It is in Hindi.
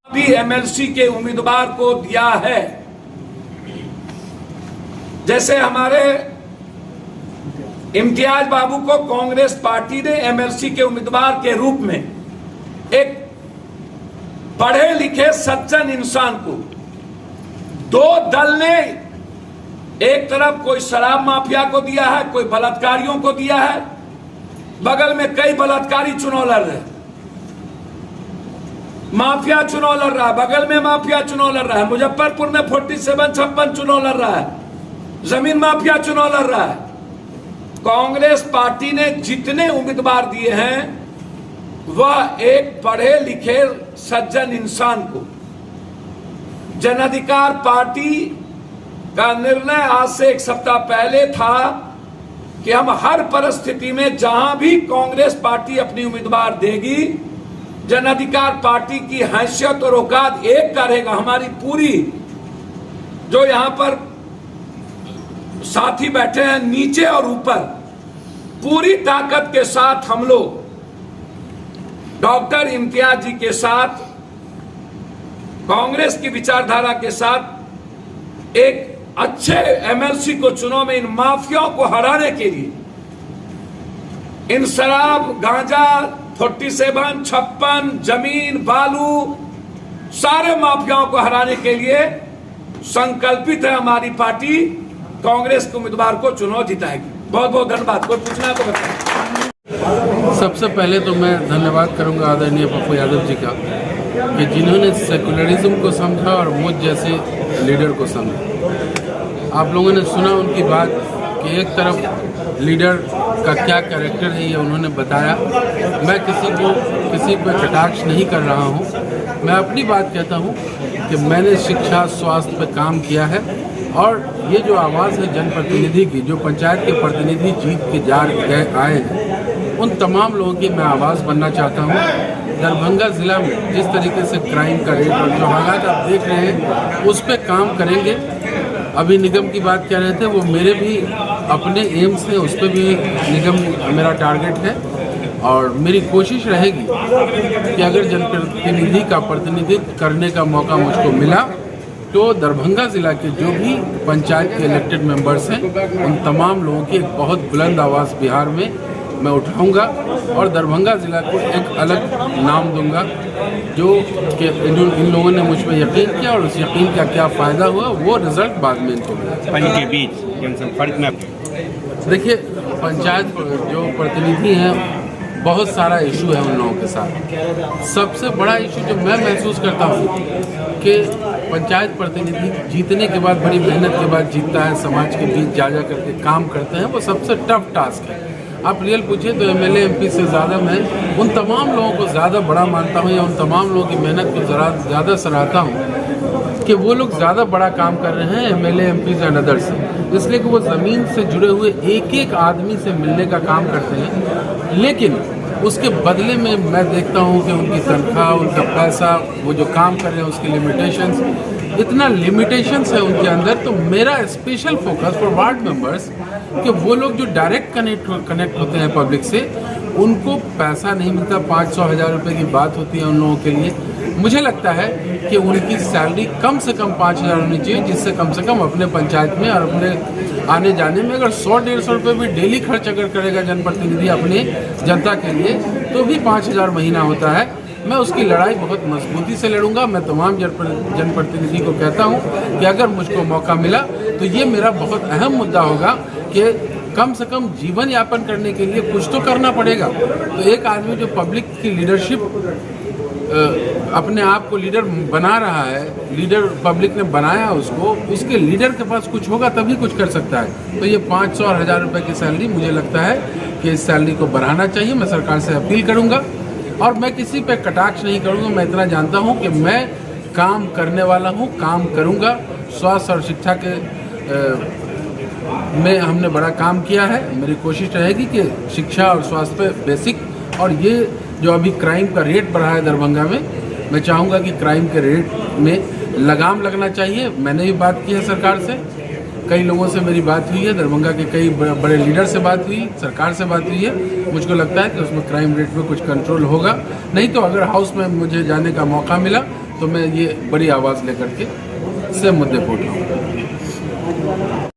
भी एमएलसी के उम्मीदवार को दिया है। जैसे हमारे इम्तियाज बाबू को कांग्रेस पार्टी ने एमएलसी के उम्मीदवार के रूप में एक पढ़े लिखे सज्जन इंसान को, दो दल ने एक तरफ कोई शराब माफिया को दिया है, कोई बलात्कारियों को दिया है, बगल में कई बलात्कारी चुनाव लड़ रहे, माफिया चुनाव लड़ रहा है, बगल में माफिया चुनाव लड़ रहा है, मुजफ्फरपुर में 47-56 चुनाव लड़ रहा है, जमीन माफिया चुनाव लड़ रहा है। कांग्रेस पार्टी ने जितने उम्मीदवार दिए हैं वह एक पढ़े लिखे सज्जन इंसान को, जन अधिकार पार्टी का निर्णय आज से एक सप्ताह पहले था कि हम हर परिस्थिति में जहां भी कांग्रेस पार्टी अपनी उम्मीदवार देगी, जन अधिकार पार्टी की हैसियत और औकात एक का रहेगा। हमारी पूरी जो यहां पर साथी बैठे हैं नीचे और ऊपर, पूरी ताकत के साथ हम लोग डॉक्टर इम्तियाज जी के साथ, कांग्रेस की विचारधारा के साथ एक अच्छे एमएलसी को चुनाव में इन माफियाओं को हराने के लिए, इन शराब, गांजा, 47, 56, जमीन, बालू, सारे माफियाओं को हराने के लिए संकल्पित है हमारी पार्टी। कांग्रेस के उम्मीदवार को चुनाव जिताएगी। बहुत बहुत धन्यवाद। कोई पूछना है तो बताएं। सबसे पहले तो मैं धन्यवाद करूंगा आदरणीय पप्पू यादव जी का कि जिन्होंने सेकुलरिज्म को समझा और मुझ जैसे लीडर को समझा। आप लोगों ने सुना उनकी बात कि एक तरफ लीडर का क्या कैरेक्टर है ये उन्होंने बताया। मैं किसी पर कटाक्ष नहीं कर रहा हूँ। मैं अपनी बात कहता हूँ कि मैंने शिक्षा स्वास्थ्य पर काम किया है और ये जो आवाज़ है जनप्रतिनिधि की, जो पंचायत के प्रतिनिधि जीत के आए हैं, उन तमाम लोगों की मैं आवाज़ बनना चाहता हूँ। दरभंगा ज़िला में जिस तरीके से क्राइम का रेट और जो हालात आप देख रहे हैं उस पर काम करेंगे। अभी निगम की बात कह रहे थे, वो मेरे भी अपने एम्स हैं, उस पर भी निगम मेरा टारगेट है और मेरी कोशिश रहेगी कि अगर जनप्रतिनिधि का प्रतिनिधित्व करने का मौका मुझको मिला तो दरभंगा ज़िला के जो भी पंचायत के इलेक्टेड मेंबर्स हैं उन तमाम लोगों की एक बहुत बुलंद आवाज़ बिहार में मैं उठाऊंगा और दरभंगा ज़िला को एक अलग नाम दूंगा। जो कि इन लोगों ने मुझ पर यकीन किया और उस यकीन का क्या फ़ायदा हुआ वो रिजल्ट बाद में इनको मिला। पानी के बीच देखिए, पंचायत जो प्रतिनिधि हैं बहुत सारा इशू है उन लोगों के साथ। सबसे बड़ा इशू जो मैं महसूस करता हूँ कि पंचायत प्रतिनिधि जीतने के बाद, बड़ी मेहनत के बाद जीतता है, समाज के बीच जा करके काम करते हैं, वो सबसे टफ टास्क है। आप रियल पूछे तो एमएलए एमपी से ज़्यादा मैं उन तमाम लोगों को ज़्यादा बड़ा मानता हूँ या उन तमाम लोगों की मेहनत को ज़्यादा सराहता हूँ कि वो लोग ज़्यादा बड़ा काम कर रहे हैं एमएलए एमपीज़ एंड अदर्स से, इसलिए कि वो ज़मीन से जुड़े हुए एक एक आदमी से मिलने का काम करते हैं। लेकिन उसके बदले में मैं देखता हूँ कि उनकी तनख्वाह, उनका पैसा, वो जो काम कर रहे हैं उसके लिमिटेशंस, इतना लिमिटेशंस है उनके अंदर। तो मेरा special focus for ward members कि वो लोग जो डायरेक्ट कनेक्ट होते हैं पब्लिक से, उनको पैसा नहीं मिलता, 500-1000 रुपये की बात होती है उन लोगों के लिए। मुझे लगता है कि उनकी सैलरी कम से कम 5000 होनी चाहिए, जिससे कम से कम अपने पंचायत में और अपने आने जाने में अगर 100-150 रुपये भी डेली खर्च अगर करेगा जनप्रतिनिधि अपने जनता के लिए तो भी 5000 महीना होता है। मैं उसकी लड़ाई बहुत मजबूती से लड़ूंगा। मैं तमाम जनप्रतिनिधि को कहता हूं कि अगर मुझको मौका मिला तो ये मेरा बहुत अहम मुद्दा होगा कि कम से कम जीवन यापन करने के लिए कुछ तो करना पड़ेगा। तो एक आदमी जो पब्लिक की लीडरशिप अपने आप को लीडर बना रहा है, लीडर पब्लिक ने बनाया उसको, उसके लीडर के पास कुछ होगा तभी कुछ कर सकता है। तो ये 500 और 1000 रुपये की सैलरी, मुझे लगता है कि इस सैलरी को बढ़ाना चाहिए। मैं सरकार से अपील करूंगा और मैं किसी पे कटाक्ष नहीं करूंगा। मैं इतना जानता हूं कि मैं काम करने वाला हूं, काम करूंगा। स्वास्थ्य और शिक्षा के में हमने बड़ा काम किया है। मेरी कोशिश रहेगी कि शिक्षा और स्वास्थ्य पे बेसिक, और ये जो अभी क्राइम का रेट बढ़ा है दरभंगा में, मैं चाहूँगा कि क्राइम के रेट में लगाम लगना चाहिए। मैंने भी बात की है सरकार से, कई लोगों से मेरी बात हुई है, दरभंगा के कई बड़े लीडर से बात हुई, सरकार से बात हुई है। मुझको लगता है कि उसमें क्राइम रेट में कुछ कंट्रोल होगा। नहीं तो अगर हाउस में मुझे जाने का मौका मिला तो मैं ये बड़ी आवाज़ लेकर के से मुद्दे पर उठाऊंगा।